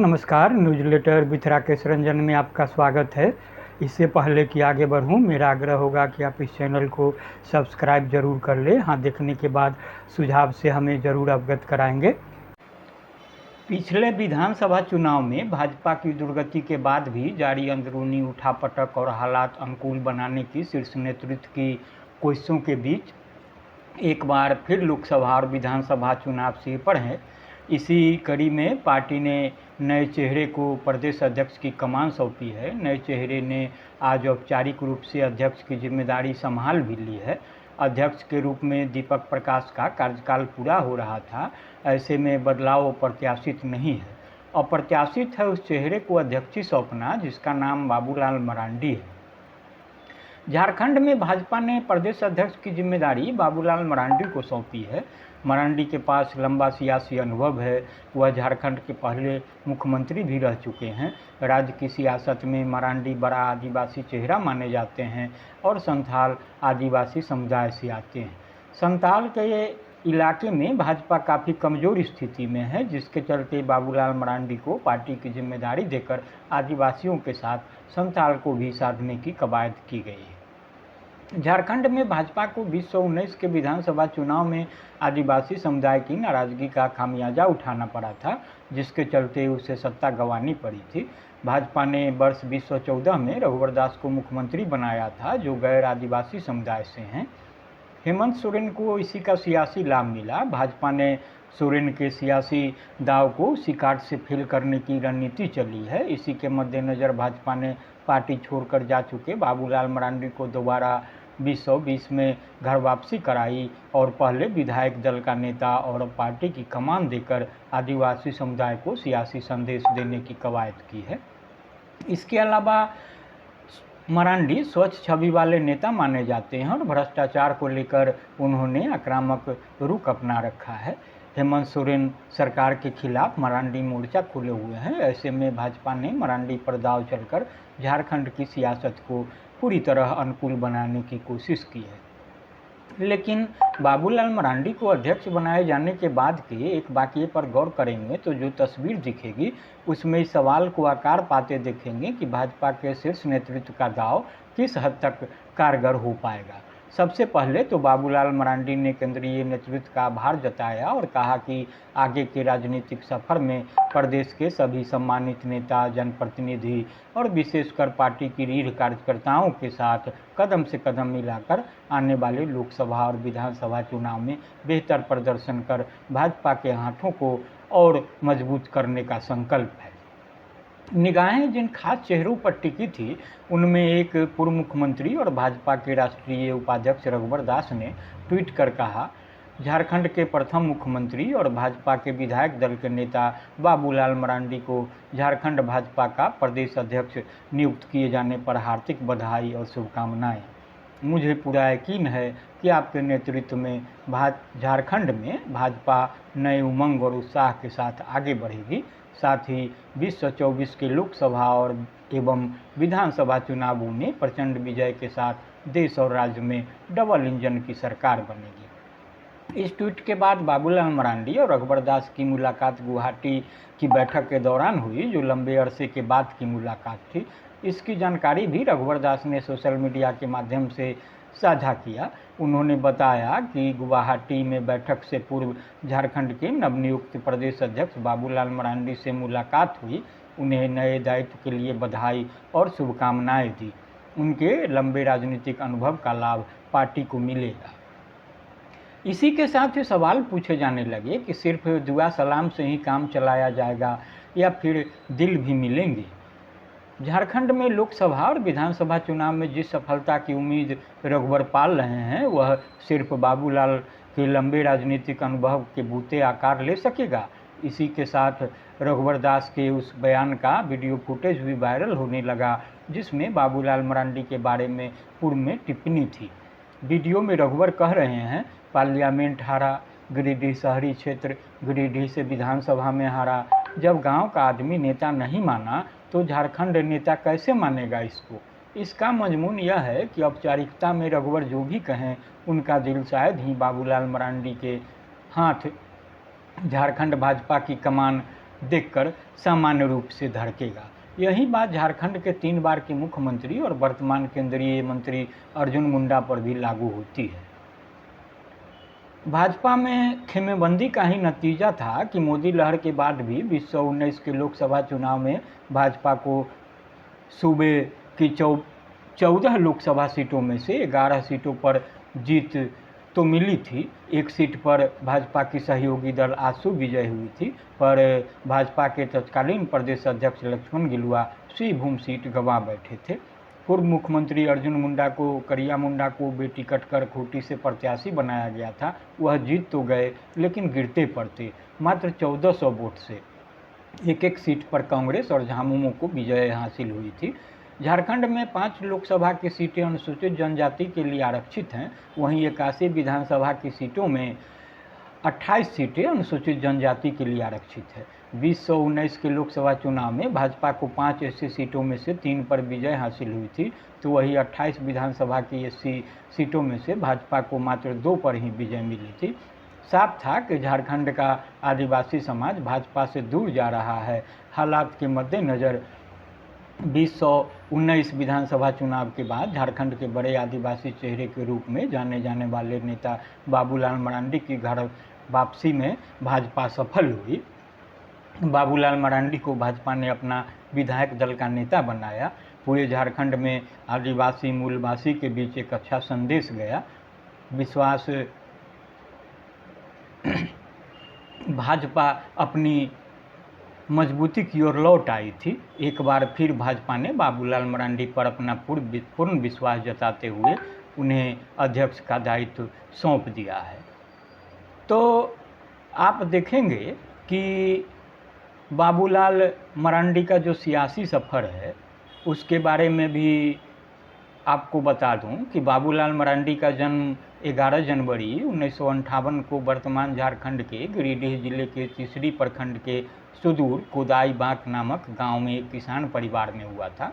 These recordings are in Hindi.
नमस्कार। Newsletter with Rakesh Ranjan में आपका स्वागत है। इससे पहले कि आगे बढ़ूं, मेरा आग्रह होगा कि आप इस चैनल को सब्सक्राइब ज़रूर कर लें। हाँ, देखने के बाद सुझाव से हमें ज़रूर अवगत कराएंगे। पिछले विधानसभा चुनाव में भाजपा की दुर्गति के बाद भी जारी अंदरूनी उठापटक और हालात अनुकूल बनाने की शीर्ष नेतृत्व की कोशिशों के बीच एक बार फिर लोकसभा और विधानसभा चुनाव सिर पर है। इसी कड़ी में पार्टी ने नए चेहरे को प्रदेश अध्यक्ष की कमान सौंपी है। नए चेहरे ने आज औपचारिक रूप से अध्यक्ष की जिम्मेदारी संभाल भी ली है। अध्यक्ष के रूप में दीपक प्रकाश का कार्यकाल पूरा हो रहा था। ऐसे में बदलाव अप्रत्याशित नहीं है। अप्रत्याशित है उस चेहरे को अध्यक्षी सौंपना जिसका नाम बाबूलाल मरांडी है। झारखंड में भाजपा ने प्रदेश अध्यक्ष की जिम्मेदारी बाबूलाल मरांडी को सौंपी है। मरांडी के पास लंबा सियासी अनुभव है। वह झारखंड के पहले मुख्यमंत्री भी रह चुके हैं। राज्य की सियासत में मरांडी बड़ा आदिवासी चेहरा माने जाते हैं और संथाल आदिवासी समुदाय से आते हैं। संथाल के इलाके में भाजपा काफ़ी कमज़ोर स्थिति में है, जिसके चलते बाबूलाल मरांडी को पार्टी की जिम्मेदारी देकर आदिवासियों के साथ संथाल को भी साधने की कवायद की गई है। झारखंड में भाजपा को 2019 के विधानसभा चुनाव में आदिवासी समुदाय की नाराजगी का खामियाजा उठाना पड़ा था, जिसके चलते उसे सत्ता गंवानी पड़ी थी। भाजपा ने वर्ष 2014 में रघुवर दास को मुख्यमंत्री बनाया था, जो गैर आदिवासी समुदाय से हैं। हेमंत सोरेन को इसी का सियासी लाभ मिला। भाजपा ने सोरेन के सियासी दाव को उसी काट से फेल करने की रणनीति चली है। इसी के मद्देनज़र भाजपा ने पार्टी छोड़कर जा चुके बाबूलाल मरांडी को दोबारा 2020 में घर वापसी कराई और पहले विधायक दल का नेता और पार्टी की कमान देकर आदिवासी समुदाय को सियासी संदेश देने की कवायद की है। इसके अलावा मरांडी स्वच्छ छवि वाले नेता माने जाते हैं और भ्रष्टाचार को लेकर उन्होंने आक्रामक रुख अपना रखा है। हेमंत सोरेन सरकार के खिलाफ मरांडी मोर्चा खोले हुए हैं। ऐसे में भाजपा ने मरांडी पर दांव चलकर झारखंड की सियासत को पूरी तरह अनुकूल बनाने की कोशिश की है। लेकिन बाबूलाल मरांडी को अध्यक्ष बनाए जाने के बाद के एक वाकये पर गौर करेंगे तो जो तस्वीर दिखेगी उसमें इस सवाल को आकार पाते देखेंगे कि भाजपा के शीर्ष नेतृत्व का दांव किस हद तक कारगर हो पाएगा। सबसे पहले तो बाबूलाल मरांडी ने केंद्रीय नेतृत्व का आभार जताया और कहा कि आगे के राजनीतिक सफर में प्रदेश के सभी सम्मानित नेता, जनप्रतिनिधि और विशेषकर पार्टी की रीढ़ कार्यकर्ताओं के साथ कदम से कदम मिलाकर आने वाले लोकसभा और विधानसभा चुनाव में बेहतर प्रदर्शन कर भाजपा के हाथों को और मजबूत करने का संकल्प है। निगाहें जिन खास चेहरों पर टिकी थी उनमें एक पूर्व मुख्यमंत्री और भाजपा के राष्ट्रीय उपाध्यक्ष रघुवर दास ने ट्वीट कर कहा, झारखंड के प्रथम मुख्यमंत्री और भाजपा के विधायक दल के नेता बाबूलाल मरांडी को झारखंड भाजपा का प्रदेश अध्यक्ष नियुक्त किए जाने पर हार्दिक बधाई और शुभकामनाएं। मुझे पूरा यकीन है कि आपके नेतृत्व में झारखंड में भाजपा नए उमंग और उत्साह के साथ आगे बढ़ेगी। साथ ही 2024 के लोकसभा और एवं विधानसभा चुनावों में प्रचंड विजय के साथ देश और राज्य में डबल इंजन की सरकार बनेगी। इस ट्वीट के बाद बाबूलाल मरांडी और रघुवर दास की मुलाकात गुवाहाटी की बैठक के दौरान हुई, जो लंबे अरसे के बाद की मुलाकात थी। इसकी जानकारी भी रघुवर दास ने सोशल मीडिया के माध्यम से साझा किया। उन्होंने बताया कि गुवाहाटी में बैठक से पूर्व झारखंड के नवनियुक्त प्रदेश अध्यक्ष बाबूलाल मरांडी से मुलाकात हुई। उन्हें नए दायित्व के लिए बधाई और शुभकामनाएं दी। उनके लंबे राजनीतिक अनुभव का लाभ पार्टी को मिलेगा। इसी के साथ ही सवाल पूछे जाने लगे कि सिर्फ दुआ सलाम से ही काम चलाया जाएगा या फिर दिल भी मिलेंगे। झारखंड में लोकसभा और विधानसभा चुनाव में जिस सफलता की उम्मीद रघुवर पाल रहे हैं वह सिर्फ बाबूलाल के लंबे राजनीतिक अनुभव के बूते आकार ले सकेगा। इसी के साथ रघुवर दास के उस बयान का वीडियो फुटेज भी वायरल होने लगा जिसमें बाबूलाल मरांडी के बारे में पूर्व में टिप्पणी थी। वीडियो में रघुवर कह रहे हैं, पार्लियामेंट हारा, गिरिडीह शहरी क्षेत्र गिरिडीह से विधानसभा में हारा। जब गांव का आदमी नेता नहीं माना तो झारखंड नेता कैसे मानेगा इसको। इसका मजमून यह है कि औपचारिकता में रघुवर जो भी कहें उनका दिल शायद ही बाबूलाल मरांडी के हाथ झारखंड भाजपा की कमान देखकर सामान्य रूप से धड़केगा। यही बात झारखंड के 3 बार के मुख्यमंत्री और वर्तमान केंद्रीय मंत्री अर्जुन मुंडा पर भी लागू होती है। भाजपा में खेमेबंदी का ही नतीजा था कि मोदी लहर के बाद भी 2019 के लोकसभा चुनाव में भाजपा को सूबे की 14 लोकसभा सीटों में से 11 सीटों पर जीत तो मिली थी। एक सीट पर भाजपा की सहयोगी दल आसू विजय हुई थी, पर भाजपा के तत्कालीन प्रदेश अध्यक्ष लक्ष्मण गिलुआ श्रीभूम सीट गंवा बैठे थे। पूर्व मुख्यमंत्री अर्जुन मुंडा को करिया मुंडा को बेटिकट कर खूंटी से प्रत्याशी बनाया गया था। वह जीत तो गए लेकिन गिरते पड़ते मात्र 1400 वोट से। एक सीट पर कांग्रेस और झामुमो को विजय हासिल हुई थी। झारखंड में 5 लोकसभा की सीटें अनुसूचित जनजाति के लिए आरक्षित हैं, वहीं 81 विधानसभा की सीटों में 28 सीटें अनुसूचित जनजाति के लिए आरक्षित है। 2019 के लोकसभा चुनाव में भाजपा को 5 ऐसी सीटों में से 3 पर विजय हासिल हुई थी, तो वही 28 विधानसभा की ऐसी सीटों में से भाजपा को मात्र 2 पर ही विजय मिली थी। साफ था कि झारखंड का आदिवासी समाज भाजपा से दूर जा रहा है। हालात के मद्देनज़र 2019 विधानसभा चुनाव के बाद झारखंड के बड़े आदिवासी चेहरे के रूप में जाने जाने वाले नेता बाबूलाल मरांडी की घर वापसी में भाजपा सफल हुई। बाबूलाल मरांडी को भाजपा ने अपना विधायक दल का नेता बनाया। पूरे झारखंड में आदिवासी मूलवासी के बीच एक अच्छा संदेश गया। विश्वास भाजपा अपनी मजबूती की ओर लौट आई थी। एक बार फिर भाजपा ने बाबूलाल मरांडी पर अपना पूर्ण विश्वास जताते हुए उन्हें अध्यक्ष का दायित्व सौंप दिया है। तो आप देखेंगे कि बाबूलाल मरांडी का जो सियासी सफ़र है उसके बारे में भी आपको बता दूं कि बाबूलाल मरांडी का जन्म 11 जनवरी 1958 को वर्तमान झारखंड के गिरिडीह जिले के तीसरी प्रखंड के सुदूर कोदाई बांक नामक गांव में एक किसान परिवार में हुआ था।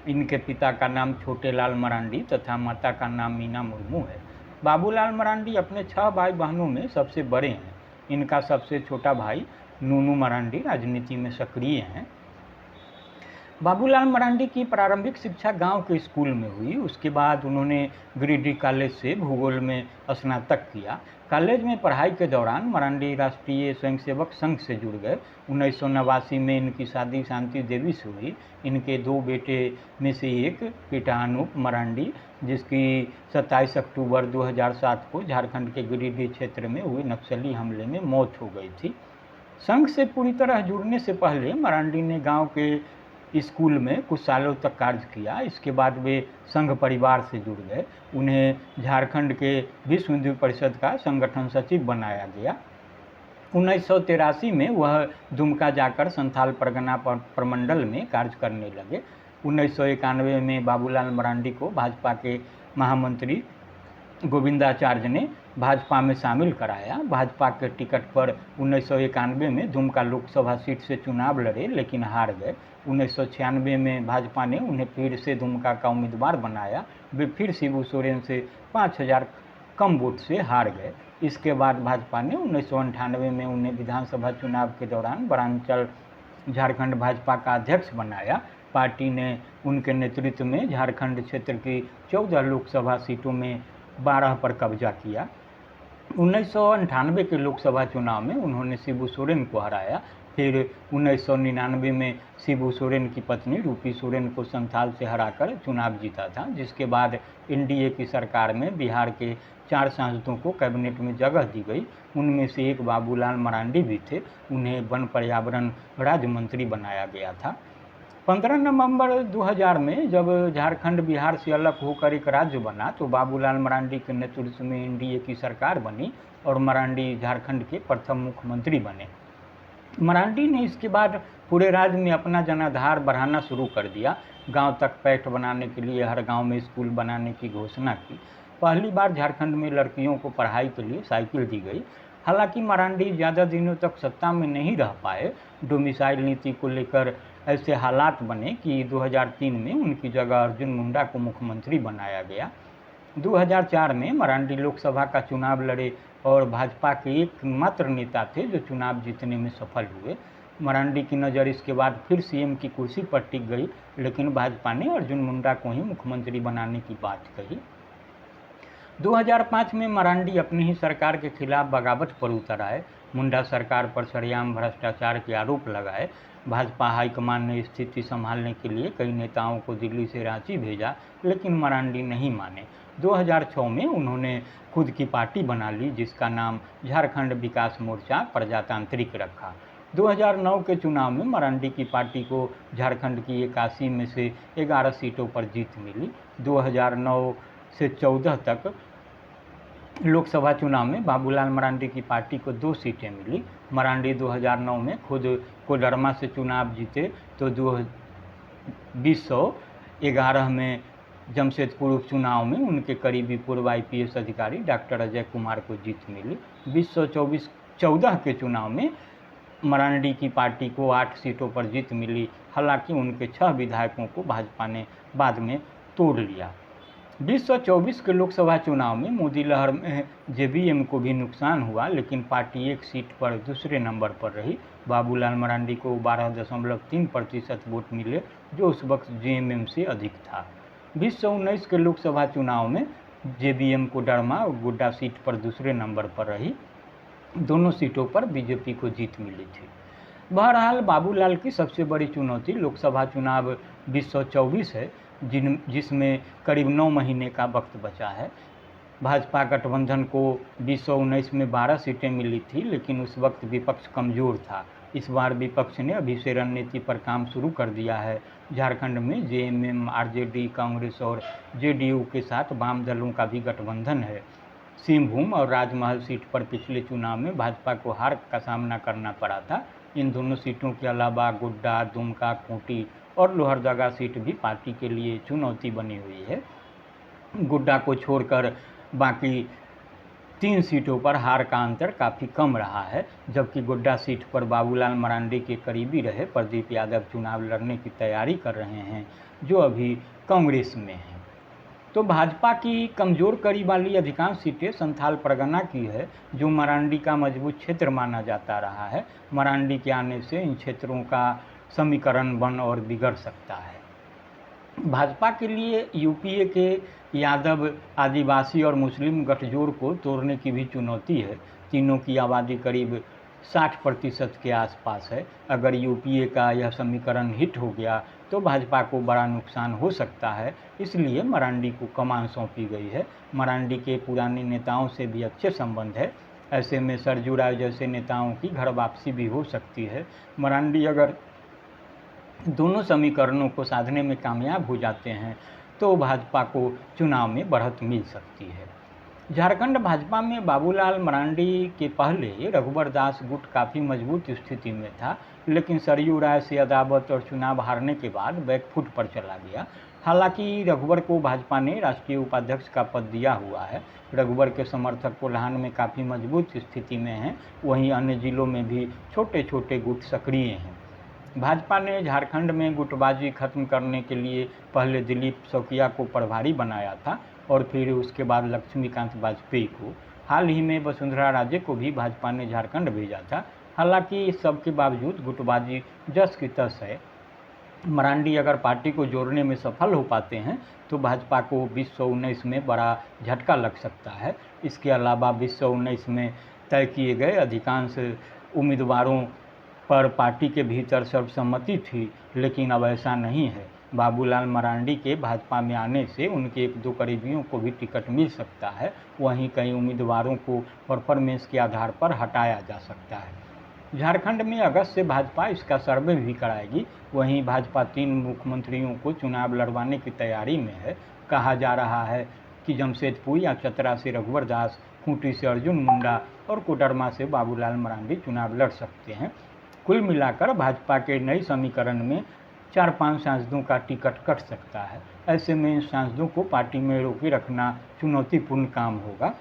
इनके पिता का नाम छोटेलाल मरांडी तथा माता का नाम मीना मुर्मू है। बाबूलाल मरांडी अपने 6 भाई बहनों में सबसे बड़े हैं। इनका सबसे छोटा भाई नूनू मरांडी राजनीति में सक्रिय हैं। बाबूलाल मरांडी की प्रारंभिक शिक्षा गांव के स्कूल में हुई। उसके बाद उन्होंने गिरिडीह कॉलेज से भूगोल में स्नातक किया। कॉलेज में पढ़ाई के दौरान मरांडी राष्ट्रीय स्वयंसेवक संघ से जुड़ गए। 1989 में इनकी शादी शांति देवी से हुई। इनके 2 बेटे में से एक बेटा अनूप मरांडी, जिसकी 27 अक्टूबर 2007 को झारखंड के गिरिडीह क्षेत्र में हुए नक्सली हमले में मौत हो गई थी। संघ से पूरी तरह जुड़ने से पहले मरांडी ने गाँव के स्कूल में कुछ सालों तक कार्य किया। इसके बाद वे संघ परिवार से जुड़ गए। उन्हें झारखंड के विश्व हिंदू परिषद का संगठन सचिव बनाया गया। 1983 में वह दुमका जाकर संथाल परगना प्रमंडल में कार्य करने लगे। 1991 में बाबूलाल मरांडी को भाजपा के महामंत्री गोविंदाचार्य ने भाजपा में शामिल कराया। भाजपा के टिकट पर 1991 में दुमका लोकसभा सीट से चुनाव लड़े लेकिन हार गए। 1996 में भाजपा ने उन्हें फिर से दुमका का उम्मीदवार बनाया। वे फिर शिबू सोरेन से 5000 कम वोट से हार गए। इसके बाद भाजपा ने 1998 में उन्हें विधानसभा चुनाव के दौरान वनांचल झारखंड भाजपा का अध्यक्ष बनाया। पार्टी ने उनके नेतृत्व में झारखंड क्षेत्र की 14 लोकसभा सीटों में 12 पर कब्जा किया। 1998 के लोकसभा चुनाव में उन्होंने शिबू सोरेन को हराया। फिर 1999 में शिबू सोरेन की पत्नी रूपी सोरेन को संथाल से हराकर चुनाव जीता था, जिसके बाद एनडीए की सरकार में बिहार के 4 सांसदों को कैबिनेट में जगह दी गई। उनमें से एक बाबूलाल मरांडी भी थे। उन्हें वन पर्यावरण राज्य मंत्री बनाया गया था। 15 नवंबर 2000 में जब झारखंड बिहार से अलग होकर एक राज्य बना तो बाबूलाल मरांडी के नेतृत्व में एनडीए की सरकार बनी और मरांडी झारखंड के प्रथम मुख्यमंत्री बने। मरांडी ने इसके बाद पूरे राज्य में अपना जनाधार बढ़ाना शुरू कर दिया। गांव तक पैठ बनाने के लिए हर गांव में स्कूल बनाने की घोषणा की। पहली बार झारखंड में लड़कियों को पढ़ाई के लिए साइकिल दी गई। हालांकि मरांडी ज़्यादा दिनों तक सत्ता में नहीं रह पाए। डोमिसाइल नीति को लेकर ऐसे हालात बने कि 2003 में उनकी जगह अर्जुन मुंडा को मुख्यमंत्री बनाया गया। 2004 में मरांडी लोकसभा का चुनाव लड़े और भाजपा के एकमात्र नेता थे जो चुनाव जीतने में सफल हुए। मरांडी की नज़र इसके बाद फिर सीएम की कुर्सी पर टिक गई, लेकिन भाजपा ने अर्जुन मुंडा को ही मुख्यमंत्री बनाने की बात कही। 2005 में मरांडी अपनी ही सरकार के खिलाफ बगावत पर उतर आए। मुंडा सरकार पर सरेआम भ्रष्टाचार के आरोप लगाए। भाजपा हाईकमान ने स्थिति संभालने के लिए कई नेताओं को दिल्ली से रांची भेजा, लेकिन मरांडी नहीं माने। 2006 में उन्होंने खुद की पार्टी बना ली, जिसका नाम झारखंड विकास मोर्चा प्रजातांत्रिक रखा। 2009 के चुनाव में मरांडी की पार्टी को झारखंड की 81 में से 11 सीटों पर जीत मिली। 2009 से 14 तक लोकसभा चुनाव में बाबूलाल मरांडी की पार्टी को 2 सीटें मिली। मरांडी 2009 में खुद कोडरमा से चुनाव जीते तो 2011 में जमशेदपुर उपचुनाव में उनके करीबी पूर्व IPS अधिकारी डॉक्टर अजय कुमार को जीत मिली। 2014 के चुनाव में मरांडी की पार्टी को 8 सीटों पर जीत मिली। हालांकि उनके 6 विधायकों को भाजपा ने बाद में तोड़ लिया। 2024 के लोकसभा चुनाव में मोदी लहर में JVM को भी नुकसान हुआ, लेकिन पार्टी 1 सीट पर दूसरे नंबर पर रही। बाबूलाल मरांडी को 12.3% वोट मिले, जो उस वक्त JMM से अधिक था। 2019 के लोकसभा चुनाव में JVM को डरमा और गोड्डा सीट पर दूसरे नंबर पर रही। दोनों सीटों पर बीजेपी को जीत मिली थी। बहरहाल बाबूलाल की सबसे बड़ी चुनौती लोकसभा चुनाव 2024 है, जिसमें करीब 9 महीने का वक्त बचा है। भाजपा गठबंधन को 2019 में 12 सीटें मिली थी, लेकिन उस वक्त विपक्ष कमज़ोर था। इस बार विपक्ष ने अभी से रणनीति पर काम शुरू कर दिया है। झारखंड में JMM, RJD, कांग्रेस और JDU के साथ वाम दलों का भी गठबंधन है। सिंहभूम और राजमहल सीट पर पिछले चुनाव में भाजपा को हार का सामना करना पड़ा था। इन दोनों सीटों के अलावा गोड्डा, दुमका, खूंटी और लोहरदगा सीट भी पार्टी के लिए चुनौती बनी हुई है। गोड्डा को छोड़कर बाकी 3 सीटों पर हार का अंतर काफ़ी कम रहा है, जबकि गोड्डा सीट पर बाबूलाल मरांडी के करीबी रहे प्रदीप यादव चुनाव लड़ने की तैयारी कर रहे हैं, जो अभी कांग्रेस में हैं। तो भाजपा की कमज़ोर कड़ी वाली अधिकांश सीटें संथाल परगना की है, जो मरांडी का मजबूत क्षेत्र माना जाता रहा है। मरांडी के आने से इन क्षेत्रों का समीकरण बन और बिगड़ सकता है। भाजपा के लिए UPA के यादव, आदिवासी और मुस्लिम गठजोड़ को तोड़ने की भी चुनौती है। तीनों की आबादी करीब 60% के आसपास है। अगर UPA का यह समीकरण हिट हो गया तो भाजपा को बड़ा नुकसान हो सकता है, इसलिए मरांडी को कमान सौंपी गई है। मरांडी के पुराने नेताओं से भी अच्छे संबंध है। ऐसे में सरजू राय जैसे नेताओं की घर वापसी भी हो सकती है। मरांडी अगर दोनों समीकरणों को साधने में कामयाब हो जाते हैं तो भाजपा को चुनाव में बढ़त मिल सकती है। झारखंड भाजपा में बाबूलाल मरांडी के पहले रघुवर दास गुट काफ़ी मजबूत स्थिति में था, लेकिन सरयू राय से अदावत और चुनाव हारने के बाद बैकफुट पर चला गया। हालांकि रघुवर को भाजपा ने राष्ट्रीय उपाध्यक्ष का पद दिया हुआ है। रघुवर के समर्थक कोल्हान में काफ़ी मजबूत स्थिति में हैं, वहीं अन्य जिलों में भी छोटे छोटे गुट सक्रिय हैं। भाजपा ने झारखंड में गुटबाजी खत्म करने के लिए पहले दिलीप शौकिया को प्रभारी बनाया था और फिर उसके बाद लक्ष्मीकांत वाजपेयी को। हाल ही में वसुंधरा राजे को भी भाजपा ने झारखंड भेजा था। हालांकि इस सब के बावजूद गुटबाजी जस की तस है। मरांडी अगर पार्टी को जोड़ने में सफल हो पाते हैं तो भाजपा को 2019 में बड़ा झटका लग सकता है। इसके अलावा 2019 में तय किए गए अधिकांश उम्मीदवारों पर पार्टी के भीतर सर्वसम्मति थी, लेकिन अब ऐसा नहीं है। बाबूलाल मरांडी के भाजपा में आने से उनके 1-2 करीबियों को भी टिकट मिल सकता है। वहीं कई उम्मीदवारों को परफॉर्मेंस के आधार पर हटाया जा सकता है। झारखंड में अगस्त से भाजपा इसका सर्वे भी कराएगी। वहीं भाजपा 3 मुख्यमंत्रियों को चुनाव लड़वाने की तैयारी में है। कहा जा रहा है कि जमशेदपुर या चतरा से रघुवर दास, खूंटी से अर्जुन मुंडा और कोडरमा से बाबूलाल मरांडी चुनाव लड़ सकते हैं। कुल मिलाकर भाजपा के नए समीकरण में 4-5 सांसदों का टिकट कट सकता है। ऐसे में इन सांसदों को पार्टी में रोके रखना चुनौतीपूर्ण काम होगा।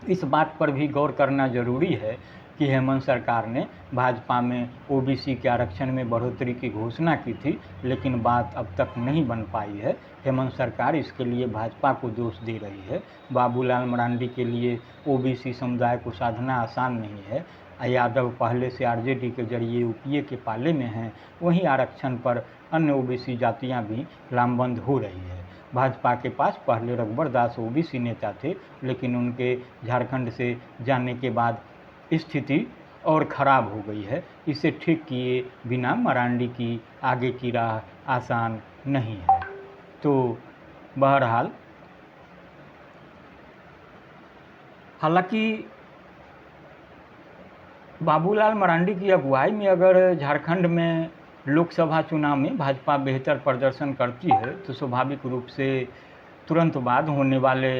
इस बात पर भी गौर करना जरूरी है कि हेमंत सरकार ने भाजपा में OBC के आरक्षण में बढ़ोतरी की घोषणा की थी, लेकिन बात अब तक नहीं बन पाई है। हेमंत सरकार इसके लिए भाजपा को दोष दे रही है। बाबूलाल मरांडी के लिए OBC समुदाय को साधना आसान नहीं है। यादव पहले से आरजेडी के जरिए यूपीए के पाले में हैं, वहीं आरक्षण पर अन्य ओबीसी जातियां भी लामबंद हो रही है। भाजपा के पास पहले रघुवर दास ओबीसी नेता थे, लेकिन उनके झारखंड से जाने के बाद स्थिति और ख़राब हो गई है। इसे ठीक किए बिना मरांडी की आगे की राह आसान नहीं है। तो बहरहाल हालांकि बाबूलाल मरांडी की अगुवाई में अगर झारखंड में लोकसभा चुनाव में भाजपा बेहतर प्रदर्शन करती है तो स्वाभाविक रूप से तुरंत बाद होने वाले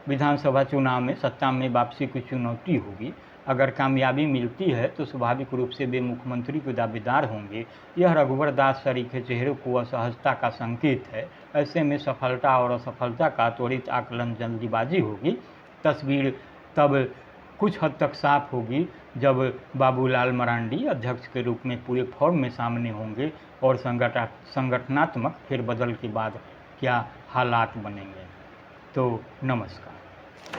विधानसभा चुनाव में सत्ता में वापसी की चुनौती होगी। अगर कामयाबी मिलती है तो स्वाभाविक रूप से वे मुख्यमंत्री के दावेदार होंगे। यह रघुवर दास सरीखे चेहरे को असहजता का संकेत है। ऐसे में सफलता और असफलता का त्वरित आकलन जल्दीबाजी होगी। तस्वीर तब कुछ हद तक साफ होगी जब बाबूलाल मरांडी अध्यक्ष के रूप में पूरे फॉर्म में सामने होंगे और संगठनात्मक फेरबदल के बाद क्या हालात बनेंगे। तो नमस्कार।